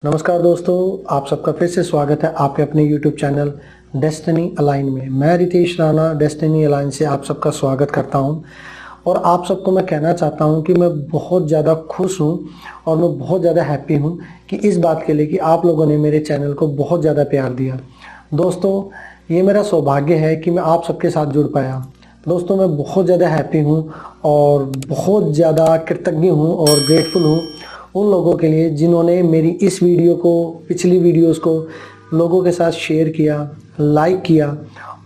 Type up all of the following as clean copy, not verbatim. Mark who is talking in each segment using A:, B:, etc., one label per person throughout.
A: नमस्कार दोस्तों, आप सबका फिर से स्वागत है आपके अपने YouTube चैनल डेस्टिनी अलाइन में। मैं रितेश राणा डेस्टिनी अलाइन से आप सबका स्वागत करता हूं और आप सबको मैं कहना चाहता हूं कि मैं बहुत ज़्यादा खुश हूं और मैं बहुत ज़्यादा हैप्पी हूं कि इस बात के लिए कि आप लोगों ने मेरे चैनल को बहुत ज़्यादा प्यार दिया। दोस्तों, ये मेरा सौभाग्य है कि मैं आप सबके साथ जुड़ पाया। दोस्तों, मैं बहुत ज़्यादा हैप्पी हूँ और बहुत ज़्यादा कृतज्ञ हूँ और ग्रेटफुल हूँ उन लोगों के लिए जिन्होंने मेरी इस वीडियो को, पिछली वीडियोस को लोगों के साथ शेयर किया, लाइक किया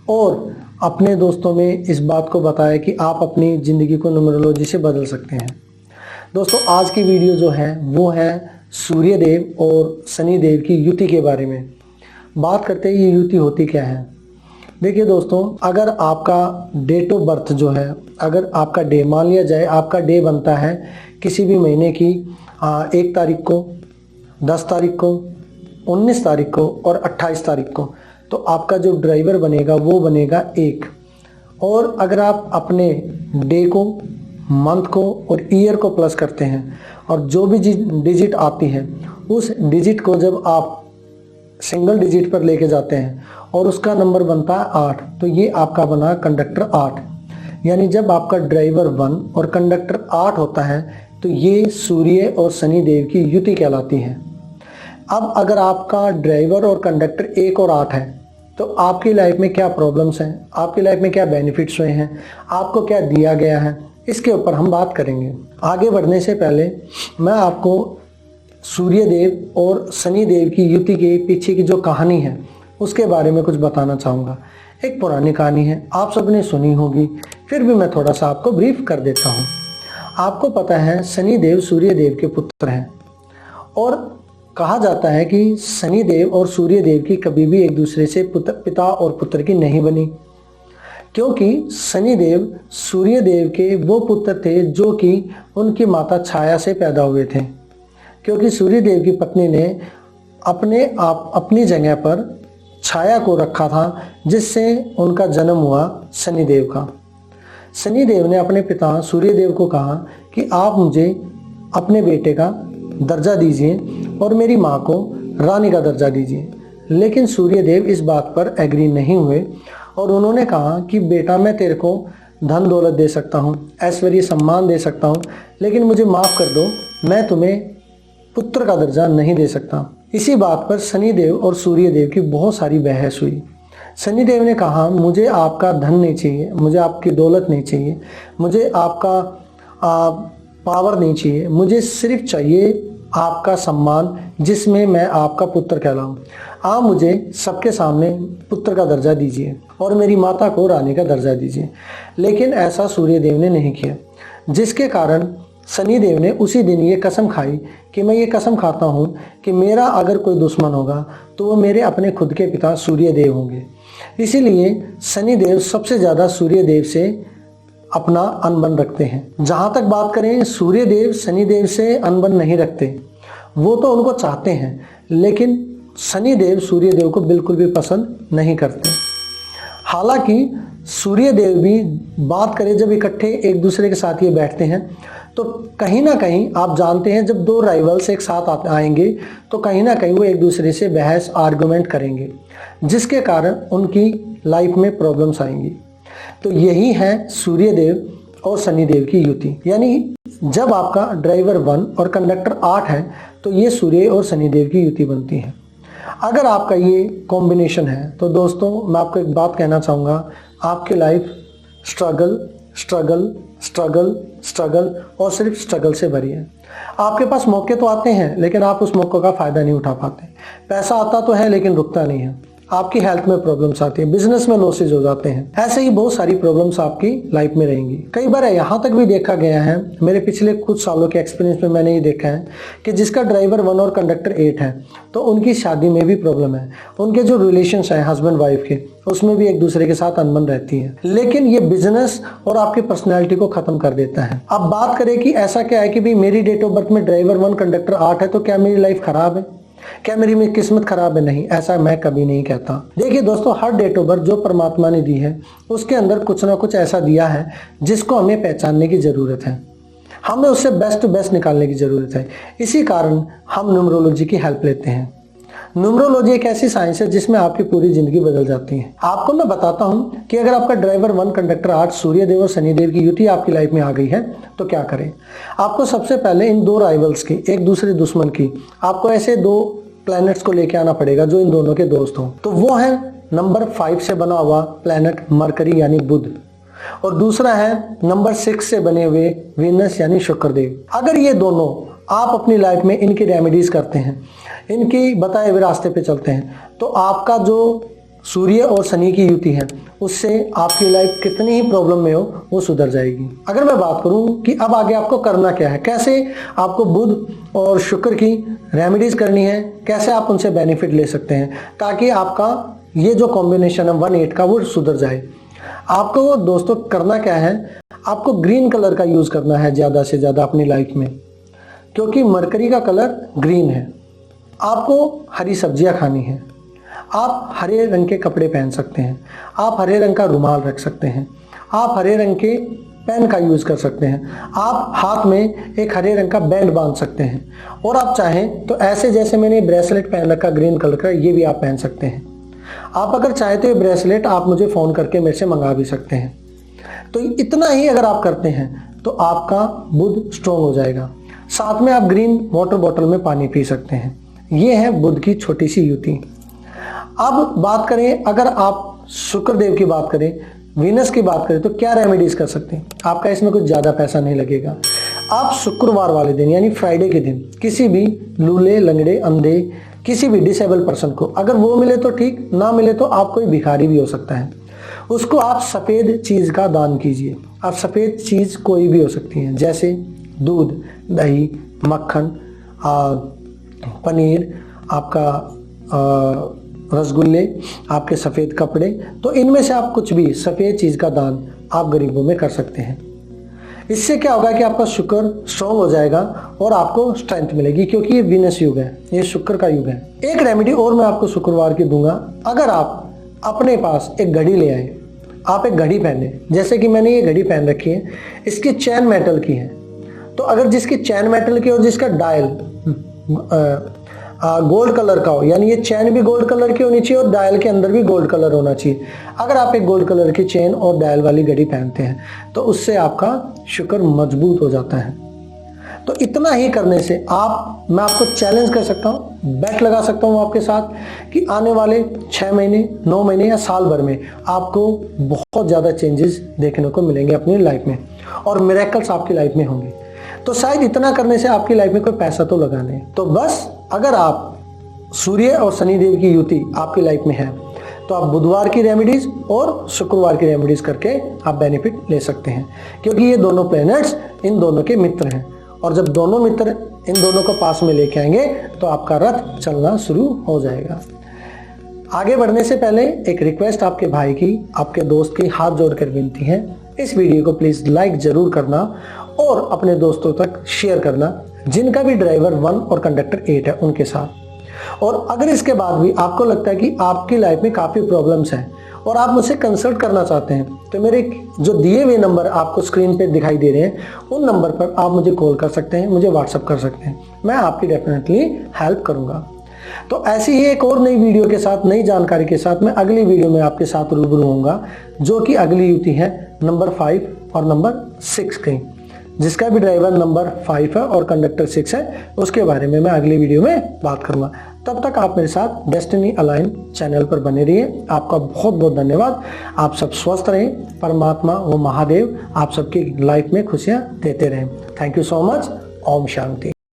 A: और अपने दोस्तों में इस बात को बताया कि आप अपनी ज़िंदगी को न्यूमरोलॉजी से बदल सकते हैं। दोस्तों, आज की वीडियो जो है वो है सूर्यदेव और शनिदेव की युति के बारे में। बात करते हैं ये युति होती क्या है। देखिए दोस्तों, अगर आपका डेट ऑफ बर्थ जो है, अगर आपका डे मान लिया जाए, आपका डे बनता है किसी भी महीने की 1 तारीख को, 10 तारीख को, 19 तारीख को और 28 तारीख को, तो आपका जो ड्राइवर बनेगा वो बनेगा 1। और अगर आप अपने डे को, मंथ को और ईयर को प्लस करते हैं और जो भी डिजिट आती है उस डिजिट को जब आप सिंगल डिजिट पर लेके जाते हैं और उसका नंबर बनता है 8, तो ये आपका बना कंडक्टर 8। यानी जब आपका ड्राइवर 1 और कंडक्टर 8 होता है तो ये सूर्य और शनिदेव की युति कहलाती है। अब अगर आपका ड्राइवर और कंडक्टर 1 और 8 है तो आपकी लाइफ में क्या प्रॉब्लम्स हैं, आपकी लाइफ में क्या बेनिफिट्स हुए हैं, आपको क्या दिया गया है, इसके ऊपर हम बात करेंगे। आगे बढ़ने से पहले मैं आपको सूर्यदेव और शनिदेव की युति के पीछे की जो कहानी है उसके बारे में कुछ बताना चाहूँगा। एक पुरानी कहानी है, आप सबने सुनी होगी, फिर भी मैं थोड़ा सा आपको ब्रीफ कर देता हूँ। आपको पता है शनिदेव सूर्यदेव के पुत्र हैं और कहा जाता है कि शनिदेव और सूर्यदेव की कभी भी एक दूसरे से पिता और पुत्र की नहीं बनी, क्योंकि शनिदेव सूर्यदेव के वो पुत्र थे जो कि उनकी माता छाया से पैदा हुए थे। क्योंकि सूर्यदेव की पत्नी ने अपनी जगह पर छाया को रखा था, जिससे उनका जन्म हुआ शनिदेव का। शनिदेव ने अपने पिता सूर्यदेव को कहा कि आप मुझे अपने बेटे का दर्जा दीजिए और मेरी माँ को रानी का दर्जा दीजिए। लेकिन सूर्यदेव इस बात पर एग्री नहीं हुए और उन्होंने कहा कि बेटा, मैं तेरे को धन दौलत दे सकता हूँ, ऐश्वर्य सम्मान दे सकता हूँ, लेकिन मुझे माफ़ कर दो, मैं तुम्हें पुत्र का दर्जा नहीं दे सकता। इसी बात पर शनिदेव और सूर्यदेव की बहुत सारी बहस हुई। शनिदेव ने कहा, मुझे आपका धन नहीं चाहिए, मुझे आपकी दौलत नहीं चाहिए, मुझे आपका पावर नहीं चाहिए, मुझे सिर्फ चाहिए आपका सम्मान, जिसमें मैं आपका पुत्र कहलाऊं। आप मुझे सबके सामने पुत्र का दर्जा दीजिए और मेरी माता को रानी का दर्जा दीजिए। लेकिन ऐसा सूर्यदेव ने नहीं किया, जिसके कारण शनिदेव ने उसी दिन ये कसम खाई कि मैं ये कसम खाता हूँ कि मेरा अगर कोई दुश्मन होगा तो वो मेरे अपने खुद के पिता सूर्यदेव होंगे। इसीलिए शनिदेव सबसे ज़्यादा सूर्यदेव से अपना अनबन रखते हैं। जहाँ तक बात करें, सूर्यदेव शनिदेव से अनबन नहीं रखते, वो तो उनको चाहते हैं, लेकिन शनिदेव सूर्यदेव को बिल्कुल भी पसंद नहीं करते। हालांकि सूर्यदेव भी बात करें, जब इकट्ठे एक दूसरे के साथ ये बैठते हैं तो कहीं ना कहीं आप जानते हैं, जब 2 राइवल्स एक साथ आएंगे तो कहीं ना कहीं वो एक दूसरे से बहस आर्गुमेंट करेंगे, जिसके कारण उनकी लाइफ में प्रॉब्लम्स आएंगी। तो यही है सूर्यदेव और शनिदेव की युति। यानी जब आपका ड्राइवर 1 और कंडक्टर 8 है तो ये सूर्य और शनिदेव की युति बनती है। अगर आपका ये कॉम्बिनेशन है तो दोस्तों, मैं आपको एक बात कहना चाहूँगा, आपकी life struggle struggle struggle struggle और सिर्फ स्ट्रगल से भरी है। आपके पास मौके तो आते हैं, लेकिन आप उस मौक़ों का फ़ायदा नहीं उठा पाते। पैसा आता तो है लेकिन रुकता नहीं है। आपकी हेल्थ में प्रॉब्लम्स आती है, बिजनेस में लॉसेज हो जाते हैं। ऐसे ही बहुत सारी प्रॉब्लम्स आपकी लाइफ में रहेंगी। कई बार यहाँ तक भी देखा गया है, मेरे पिछले कुछ सालों के एक्सपीरियंस में मैंने ये देखा है कि जिसका ड्राइवर 1 और कंडक्टर 8 है तो उनकी शादी में भी प्रॉब्लम है। उनके जो रिलेशंस हैं हस्बैंड वाइफ के, उसमें भी एक दूसरे के साथ अनबन रहती है। लेकिन ये बिजनेस और आपकी पर्सनैलिटी को खत्म कर देता है। अब बात करें कि ऐसा क्या है कि भाई मेरी डेट ऑफ बर्थ में ड्राइवर 1 कंडक्टर 8 है तो क्या मेरी लाइफ खराब है, क्या मेरी में किस्मत खराब है? नहीं, ऐसा मैं कभी नहीं कहता। देखिए दोस्तों, हर डेट ऑफ बर्थ जो परमात्मा ने दी है उसके अंदर कुछ ना कुछ ऐसा दिया है जिसको हमें पहचानने की जरूरत है। हमें उससे बेस्ट टू बेस्ट निकालने की जरूरत है। इसी कारण हम न्यूमरोलॉजी की हेल्प लेते हैं। न्यूमरोलॉजी एक ऐसी साइंस है जिसमें आपकी पूरी जिंदगी बदल जाती है। आपको मैं बताता हूं कि अगर आपका ड्राइवर 1 कंडक्टर 8 सूर्यदेव और शनिदेव की युति आपकी लाइफ में आ गई है तो क्या करें। आपको सबसे पहले इन दो राइवल्स की, एक दूसरे दुश्मन की, आपको ऐसे दो प्लैनेट्स को लेके आना पड़ेगा जो इन दोनों के दोस्त हों। तो वो है नंबर 5 से बना हुआ प्लैनेट मरकरी यानी बुध, और दूसरा है नंबर 6 से बने हुए वीनस यानी शुक्रदेव। अगर ये दोनों आप अपनी लाइफ में इनकी रेमेडीज करते हैं, इनकी बताए हुए रास्ते पे चलते हैं, तो आपका जो सूर्य और शनि की युति है उससे आपकी लाइफ कितनी ही प्रॉब्लम में हो वो सुधर जाएगी। अगर मैं बात करूं कि अब आगे आपको करना क्या है, कैसे आपको बुध और शुक्र की रेमेडीज करनी है, कैसे आप उनसे बेनिफिट ले सकते हैं ताकि आपका ये जो कॉम्बिनेशन है 1-8 का वो सुधर जाए। आपको दोस्तों करना क्या है, आपको ग्रीन कलर का यूज करना है ज्यादा से ज्यादा अपनी लाइफ में, क्योंकि मरकरी का कलर ग्रीन है। आपको हरी सब्जियां खानी है, आप हरे रंग के कपड़े पहन सकते हैं, आप हरे रंग का रुमाल रख सकते हैं, आप हरे रंग के पेन का यूज कर सकते हैं, आप हाथ में एक हरे रंग का बैंड बांध सकते हैं, और आप चाहें तो ऐसे जैसे मैंने ब्रेसलेट पहन रखा ग्रीन कलर का, ये भी आप पहन सकते हैं। आप अगर चाहे तो ये ब्रेसलेट आप मुझे फोन करके मेरे से मंगा भी सकते हैं। तो इतना ही अगर आप करते हैं तो आपका बुध स्ट्रोंग हो जाएगा। साथ में आप ग्रीन वाटर बॉटल में पानी पी सकते हैं। ये है बुध की छोटी सी युति। अब बात करें, अगर आप शुक्रदेव की बात करें, वीनस की बात करें, तो क्या रेमेडीज कर सकते हैं। आपका इसमें कुछ ज्यादा पैसा नहीं लगेगा। आप शुक्रवार वाले दिन यानी फ्राइडे के दिन किसी भी लूले लंगड़े अंधे किसी भी डिसेबल पर्सन को, अगर वो मिले तो ठीक, ना मिले तो आप कोई भिखारी भी हो सकता है, उसको आप सफेद चीज का दान कीजिए। आप सफेद चीज कोई भी हो सकती है, जैसे दूध, दही, मक्खन, पनीर, आपका रसगुल्ले, आपके सफेद कपड़े, तो इनमें से आप कुछ भी सफेद चीज का दान आप गरीबों में कर सकते हैं। इससे क्या होगा कि आपका शुक्र स्ट्रॉन्ग हो जाएगा और आपको स्ट्रेंथ मिलेगी, क्योंकि ये वीनस युग है, ये शुक्र का युग है। एक रेमेडी और मैं आपको शुक्रवार की दूंगा। अगर आप अपने पास एक घड़ी ले आए, आप एक घड़ी पहने, जैसे कि मैंने ये घड़ी पहन रखी है, इसकी चैन मेटल की है, तो अगर जिसकी चैन मेटल की और जिसका डायल गोल्ड कलर का हो, यानी ये चैन भी गोल्ड कलर की होनी चाहिए और डायल के अंदर भी गोल्ड कलर होना चाहिए। अगर आप एक गोल्ड कलर की चेन और डायल वाली घड़ी पहनते हैं तो उससे आपका शुक्र मजबूत हो जाता है। तो इतना ही करने से मैं आपको चैलेंज कर सकता हूँ, बेट लगा सकता हूँ आपके साथ कि आने वाले 6 महीने, 9 महीने या साल भर में आपको बहुत ज्यादा चेंजेस देखने को मिलेंगे अपनी लाइफ में, और मिरेकल्स आपकी लाइफ में होंगे। तो शायद इतना करने से आपकी लाइफ में कोई पैसा तो लगा नहीं। तो बस अगर आप सूर्य और शनिदेव की युति आपकी लाइफ में है तो आप बुधवार की रेमेडीज और शुक्रवार की रेमेडीज करके आप बेनिफिट ले सकते हैं, क्योंकि ये दोनों प्लैनेट्स इन दोनों के मित्र हैं, और जब दोनों मित्र इन दोनों को पास में लेके आएंगे तो आपका रथ चलना शुरू हो जाएगा। आगे बढ़ने से पहले एक रिक्वेस्ट आपके भाई की, आपके दोस्त की हाथ जोड़कर विनती है, इस वीडियो को प्लीज लाइक जरूर करना और अपने दोस्तों तक शेयर करना जिनका भी ड्राइवर 1 और कंडक्टर 8 है उनके साथ। और अगर इसके बाद भी आपको लगता है कि आपकी लाइफ में काफी प्रॉब्लम्स हैं और आप मुझसे कंसल्ट करना चाहते हैं, तो मेरे जो दिए हुए नंबर आपको स्क्रीन पे दिखाई दे रहे हैं उन नंबर पर आप मुझे कॉल कर सकते हैं, मुझे व्हाट्सअप कर सकते हैं, मैं आपकी डेफिनेटली हेल्प करूंगा। तो ऐसी ही एक और नई वीडियो के साथ, नई जानकारी के साथ मैं अगली वीडियो में आपके साथ रूबरू होऊंगा, जो कि अगली युति है नंबर 5 और नंबर 6 की। जिसका भी ड्राइवर नंबर 5 है और कंडक्टर 6 है, उसके बारे में मैं अगली वीडियो में बात करूंगा। तब तक आप मेरे साथ डेस्टिनी अलाइन चैनल पर बने रहिए। आपका बहुत बहुत धन्यवाद। आप सब स्वस्थ रहें, परमात्मा वो महादेव आप सबकी लाइफ में खुशियां देते रहें। Thank you so much. ओम शांति।